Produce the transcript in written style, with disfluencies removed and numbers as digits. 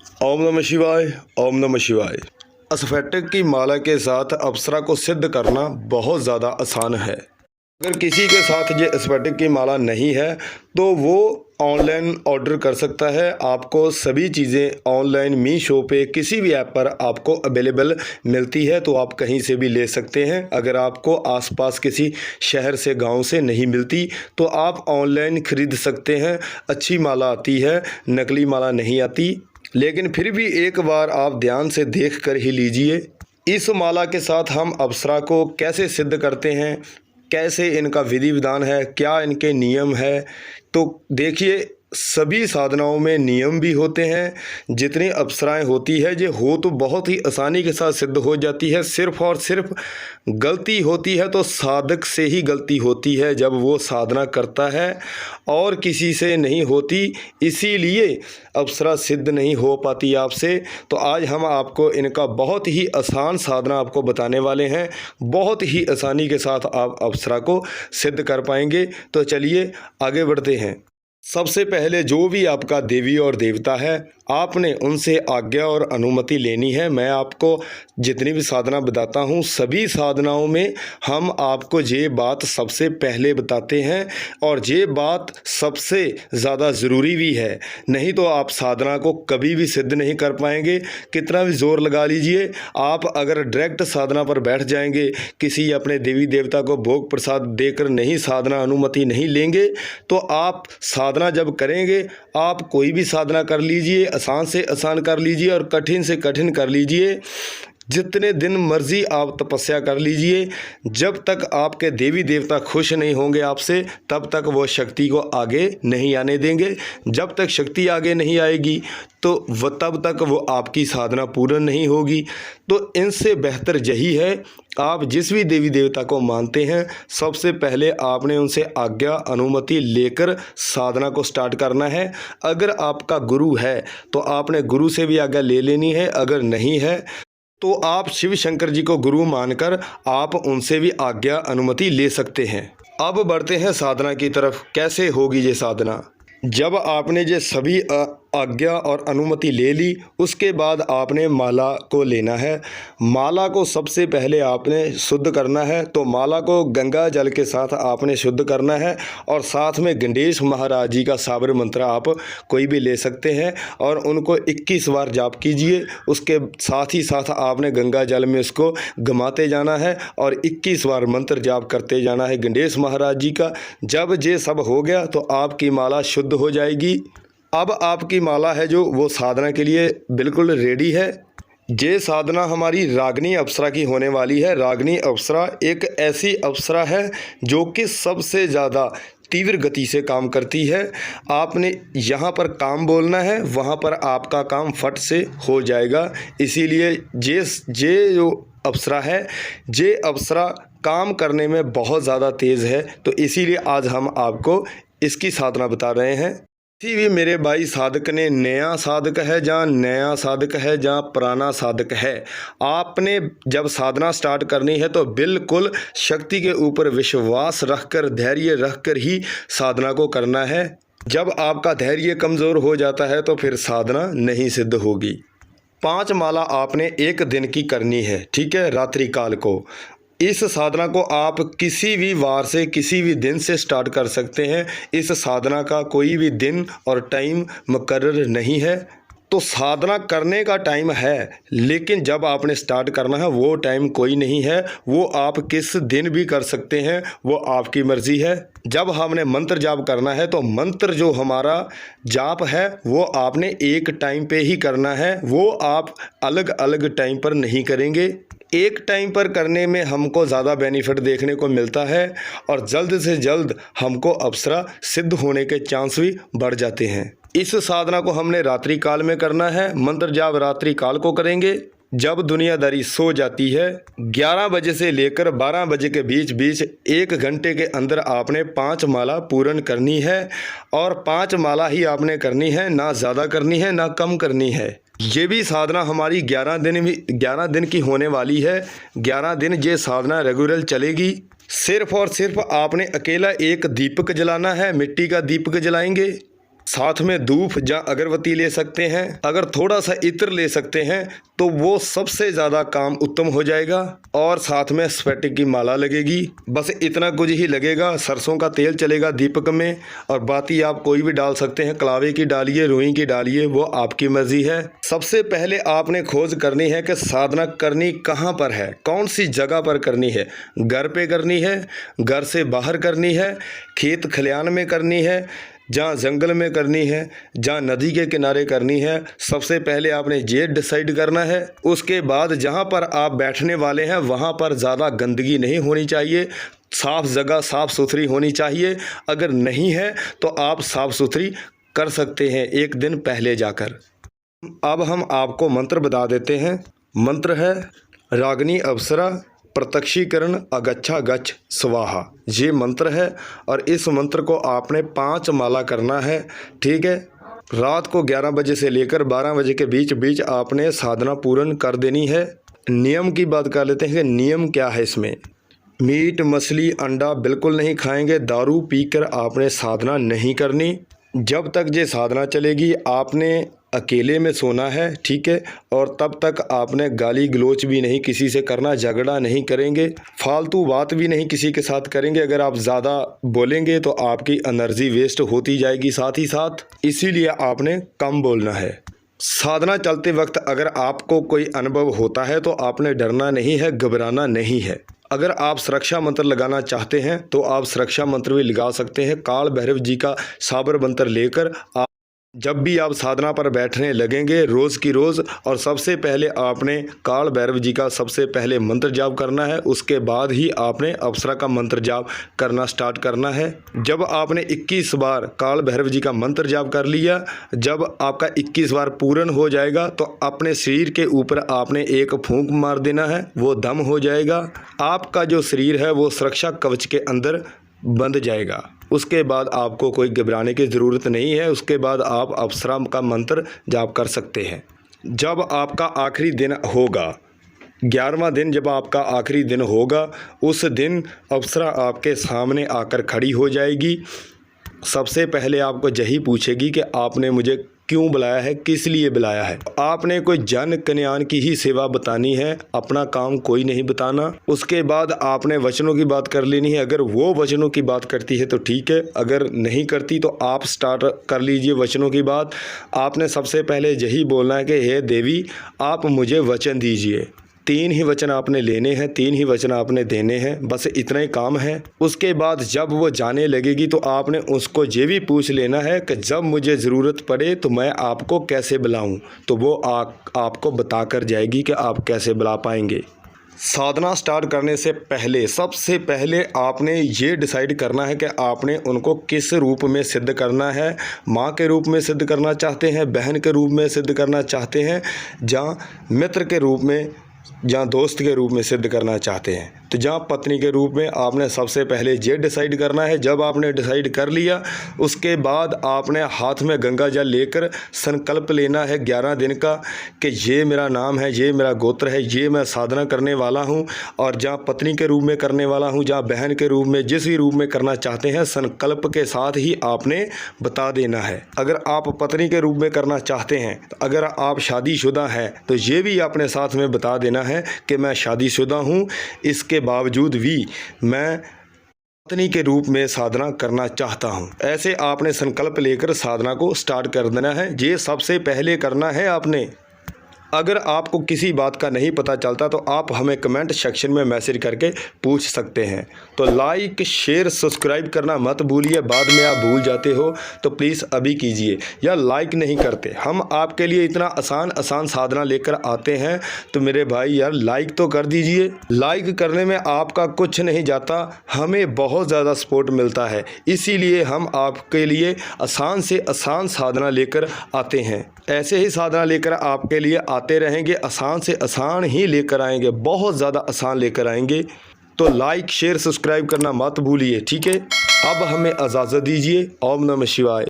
ओम नमः शिवाय। ओम नमः शिवाय। स्फटिक की माला के साथ अप्सरा को सिद्ध करना बहुत ज़्यादा आसान है। अगर किसी के साथ ये स्फटिक की माला नहीं है तो वो ऑनलाइन ऑर्डर कर सकता है। आपको सभी चीज़ें ऑनलाइन मीशो पे किसी भी ऐप पर आपको अवेलेबल मिलती है, तो आप कहीं से भी ले सकते हैं। अगर आपको आसपास किसी शहर से, गांव से नहीं मिलती तो आप ऑनलाइन ख़रीद सकते हैं। अच्छी माला आती है, नकली माला नहीं आती। लेकिन फिर भी एक बार आप ध्यान से देख कर ही लीजिए। इस माला के साथ हम अप्सरा को कैसे सिद्ध करते हैं, कैसे इनका विधि विधान है, क्या इनके नियम है, तो देखिए सभी साधनाओं में नियम भी होते हैं। जितनी अप्सराएं होती है ये हो तो बहुत ही आसानी के साथ सिद्ध हो जाती है। सिर्फ और सिर्फ गलती होती है तो साधक से ही गलती होती है जब वो साधना करता है, और किसी से नहीं होती। इसीलिए अप्सरा सिद्ध नहीं हो पाती आपसे। तो आज हम आपको इनका बहुत ही आसान साधना आपको बताने वाले हैं। बहुत ही आसानी के साथ आप अप्सरा को सिद्ध कर पाएंगे। तो चलिए आगे बढ़ते हैं। सबसे पहले जो भी आपका देवी और देवता है, आपने उनसे आज्ञा और अनुमति लेनी है। मैं आपको जितनी भी साधना बताता हूँ सभी साधनाओं में हम आपको ये बात सबसे पहले बताते हैं, और ये बात सबसे ज़्यादा ज़रूरी भी है। नहीं तो आप साधना को कभी भी सिद्ध नहीं कर पाएंगे। कितना भी ज़ोर लगा लीजिए, आप अगर डायरेक्ट साधना पर बैठ जाएंगे, किसी अपने देवी देवता को भोग प्रसाद देकर नहीं साधना अनुमति नहीं लेंगे, तो आप साधना जब करेंगे, आप कोई भी साधना कर लीजिए, आसान से आसान कर लीजिए और कठिन से कठिन कर लीजिए, जितने दिन मर्जी आप तपस्या कर लीजिए, जब तक आपके देवी देवता खुश नहीं होंगे आपसे, तब तक वो शक्ति को आगे नहीं आने देंगे। जब तक शक्ति आगे नहीं आएगी तो तब तक वो आपकी साधना पूर्ण नहीं होगी। तो इनसे बेहतर यही है, आप जिस भी देवी देवता को मानते हैं, सबसे पहले आपने उनसे आज्ञा अनुमति लेकर साधना को स्टार्ट करना है। अगर आपका गुरु है तो आपने गुरु से भी आज्ञा ले लेनी है। अगर नहीं है तो आप शिव शंकर जी को गुरु मानकर आप उनसे भी आज्ञा अनुमति ले सकते हैं। अब बढ़ते हैं साधना की तरफ। कैसे होगी ये साधना? जब आपने ये सभी आज्ञा और अनुमति ले ली, उसके बाद आपने माला को लेना है। माला को सबसे पहले आपने शुद्ध करना है। तो माला को गंगा जल के साथ आपने शुद्ध करना है, और साथ में गणेश महाराज जी का साबर मंत्र आप कोई भी ले सकते हैं और उनको 21 बार जाप कीजिए। उसके साथ ही साथ आपने गंगा जल में उसको घुमाते जाना है और 21 बार मंत्र जाप करते जाना है गणेश महाराज जी का। जब ये सब हो गया तो आपकी माला शुद्ध हो जाएगी। अब आपकी माला है जो वो साधना के लिए बिल्कुल रेडी है। ये साधना हमारी रागिनी अप्सरा की होने वाली है। रागिनी अप्सरा एक ऐसी अप्सरा है जो कि सबसे ज़्यादा तीव्र गति से काम करती है। आपने यहाँ पर काम बोलना है, वहाँ पर आपका काम फट से हो जाएगा। इसीलिए ये जो अप्सरा है, ये अप्सरा काम करने में बहुत ज़्यादा तेज़ है। तो इसीलिए आज हम आपको इसकी साधना बता रहे हैं। किसी भी मेरे भाई साधक ने नया साधक है जहाँ पुराना साधक है, आपने जब साधना स्टार्ट करनी है तो बिल्कुल शक्ति के ऊपर विश्वास रखकर, धैर्य रखकर ही साधना को करना है। जब आपका धैर्य कमज़ोर हो जाता है तो फिर साधना नहीं सिद्ध होगी। 5 माला आपने एक दिन की करनी है, ठीक है, रात्रि काल को। इस साधना को आप किसी भी वार से, किसी भी दिन से स्टार्ट कर सकते हैं। इस साधना का कोई भी दिन और टाइम मुकर्रर नहीं है। तो साधना करने का टाइम है, लेकिन जब आपने स्टार्ट करना है वो टाइम कोई नहीं है। वो आप किस दिन भी कर सकते हैं, वो आपकी मर्ज़ी है। जब हमने मंत्र जाप करना है तो मंत्र जो हमारा जाप है वो आपने एक टाइम पे ही करना है। वो आप अलग अलग टाइम पर नहीं करेंगे। एक टाइम पर करने में हमको ज़्यादा बेनिफिट देखने को मिलता है, और जल्द से जल्द हमको अप्सरा सिद्ध होने के चांस भी बढ़ जाते हैं। इस साधना को हमने रात्रि काल में करना है। मंत्र जाप रात्रि काल को करेंगे जब दुनियादारी सो जाती है। 11 बजे से लेकर 12 बजे के बीच 1 घंटे के अंदर आपने 5 माला पूर्ण करनी है, और 5 माला ही आपने करनी है, ना ज़्यादा करनी है ना कम करनी है। ये भी साधना हमारी 11 दिन की होने वाली है। 11 दिन ये साधना रेगुलर चलेगी। सिर्फ और सिर्फ आपने अकेला एक दीपक जलाना है, मिट्टी का दीपक जलाएंगे। साथ में धूप या अगरबत्ती ले सकते हैं। अगर थोड़ा सा इत्र ले सकते हैं तो वो सबसे ज़्यादा काम उत्तम हो जाएगा। और साथ में स्फटिक की माला लगेगी। बस इतना कुछ ही लगेगा। सरसों का तेल चलेगा दीपक में, और बाती आप कोई भी डाल सकते हैं। कलावे की डालिए, रुई की डालिए, वो आपकी मर्जी है। सबसे पहले आपने खोज करनी है कि साधना करनी कहाँ पर है, कौन सी जगह पर करनी है। घर पे करनी है, घर से बाहर करनी है, खेत खलियान में करनी है, जहाँ जंगल में करनी है, जहाँ नदी के किनारे करनी है। सबसे पहले आपने ये डिसाइड करना है। उसके बाद जहाँ पर आप बैठने वाले हैं वहाँ पर ज़्यादा गंदगी नहीं होनी चाहिए, साफ़ जगह साफ़ सुथरी होनी चाहिए। अगर नहीं है तो आप साफ़ सुथरी कर सकते हैं एक दिन पहले जाकर। अब हम आपको मंत्र बता देते हैं। मंत्र है रागिनी अप्सरा प्रत्यक्षीकरण अगच्छा गच्छ स्वाहा। ये मंत्र है और इस मंत्र को आपने 5 माला करना है, ठीक है। रात को 11 बजे से लेकर 12 बजे के बीच आपने साधना पूर्ण कर देनी है। नियम की बात कर लेते हैं कि नियम क्या है इसमें। मीट मछली अंडा बिल्कुल नहीं खाएंगे। दारू पीकर आपने साधना नहीं करनी। जब तक ये साधना चलेगी आपने अकेले में सोना है, ठीक है। और तब तक आपने गाली गलोच भी नहीं किसी से करना, झगड़ा नहीं करेंगे, फालतू बात भी नहीं किसी के साथ करेंगे। अगर आप ज़्यादा बोलेंगे तो आपकी एनर्जी वेस्ट होती जाएगी साथ ही साथ, इसीलिए आपने कम बोलना है। साधना चलते वक्त अगर आपको कोई अनुभव होता है तो आपने डरना नहीं है, घबराना नहीं है। अगर आप सुरक्षा मंत्र लगाना चाहते हैं तो आप सुरक्षा मंत्र भी लगा सकते हैं। काल भैरव जी का साबर मंत्र लेकर आप जब भी आप साधना पर बैठने लगेंगे रोज़ की रोज़, और सबसे पहले आपने काल भैरव जी का सबसे पहले मंत्र जाप करना है। उसके बाद ही आपने अप्सरा का मंत्र जाप करना स्टार्ट करना है। जब आपने 21 बार काल भैरव जी का मंत्र जाप कर लिया, जब आपका 21 बार पूर्ण हो जाएगा तो अपने शरीर के ऊपर आपने एक फूंक मार देना है, वो दम हो जाएगा। आपका जो शरीर है वो सुरक्षा कवच के अंदर बंध जाएगा। उसके बाद आपको कोई घबराने की ज़रूरत नहीं है। उसके बाद आप अप्सरा का मंत्र जाप कर सकते हैं। जब आपका आखिरी दिन होगा, 11वां दिन जब आपका आखिरी दिन होगा, उस दिन अप्सरा आपके सामने आकर खड़ी हो जाएगी। सबसे पहले आपको यही पूछेगी कि आपने मुझे क्यों बुलाया है, किस लिए बुलाया है। आपने कोई जन कल्याण की ही सेवा बतानी है, अपना काम कोई नहीं बताना। उसके बाद आपने वचनों की बात कर लेनी है। अगर वो वचनों की बात करती है तो ठीक है, अगर नहीं करती तो आप स्टार्ट कर लीजिए वचनों की बात। आपने सबसे पहले यही बोलना है कि हे देवी आप मुझे वचन दीजिए। 3 ही वचन आपने लेने हैं, 3 ही वचन आपने देने हैं, बस इतना ही काम है। उसके बाद जब वो जाने लगेगी तो आपने उसको ये भी पूछ लेना है कि जब मुझे ज़रूरत पड़े तो मैं आपको कैसे बुलाऊं, तो वो आपको बता कर जाएगी कि आप कैसे बुला पाएंगे। साधना स्टार्ट करने से पहले सबसे पहले आपने ये डिसाइड करना है कि आपने उनको किस रूप में सिद्ध करना है। माँ के रूप में सिद्ध करना चाहते हैं, बहन के रूप में सिद्ध करना चाहते हैं, जहाँ मित्र के रूप में, जहाँ दोस्त के रूप में सिद्ध करना चाहते हैं, तो जहाँ पत्नी के रूप में आपने सबसे पहले ये डिसाइड करना है। जब आपने डिसाइड कर लिया उसके बाद आपने हाथ में गंगा जल लेकर संकल्प लेना है 11 दिन का कि ये मेरा नाम है, ये मेरा गोत्र है, ये मैं साधना करने वाला हूँ। और जहाँ पत्नी के रूप में करने वाला हूँ, जहाँ बहन के रूप में, जिस भी रूप में करना चाहते हैं संकल्प के साथ ही आपने बता देना है। अगर आप पत्नी के रूप में करना चाहते हैं, तो अगर आप शादीशुदा हैं तो ये भी आपने साथ में बता देना है कि मैं शादीशुदा हूँ, इसके बावजूद भी मैं पत्नी के रूप में साधना करना चाहता हूँ। ऐसे आपने संकल्प लेकर साधना को स्टार्ट कर देना है। ये सबसे पहले करना है आपने। अगर आपको किसी बात का नहीं पता चलता तो आप हमें कमेंट सेक्शन में मैसेज करके पूछ सकते हैं। तो लाइक शेयर सब्सक्राइब करना मत भूलिए, बाद में आप भूल जाते हो तो प्लीज़ अभी कीजिए, या लाइक नहीं करते। हम आपके लिए इतना आसान साधना लेकर आते हैं तो मेरे भाई यार लाइक तो कर दीजिए। लाइक करने में आपका कुछ नहीं जाता, हमें बहुत ज़्यादा सपोर्ट मिलता है। इसीलिए हम आपके लिए आसान से आसान साधना लेकर आते हैं। ऐसे ही साधना लेकर आपके लिए आते रहेंगे, आसान से आसान ही लेकर आएंगे, बहुत ज़्यादा आसान लेकर आएंगे। तो लाइक शेयर सब्सक्राइब करना मत भूलिए, ठीक है। अब हमें इजाज़त दीजिए। ओम नमः शिवाय।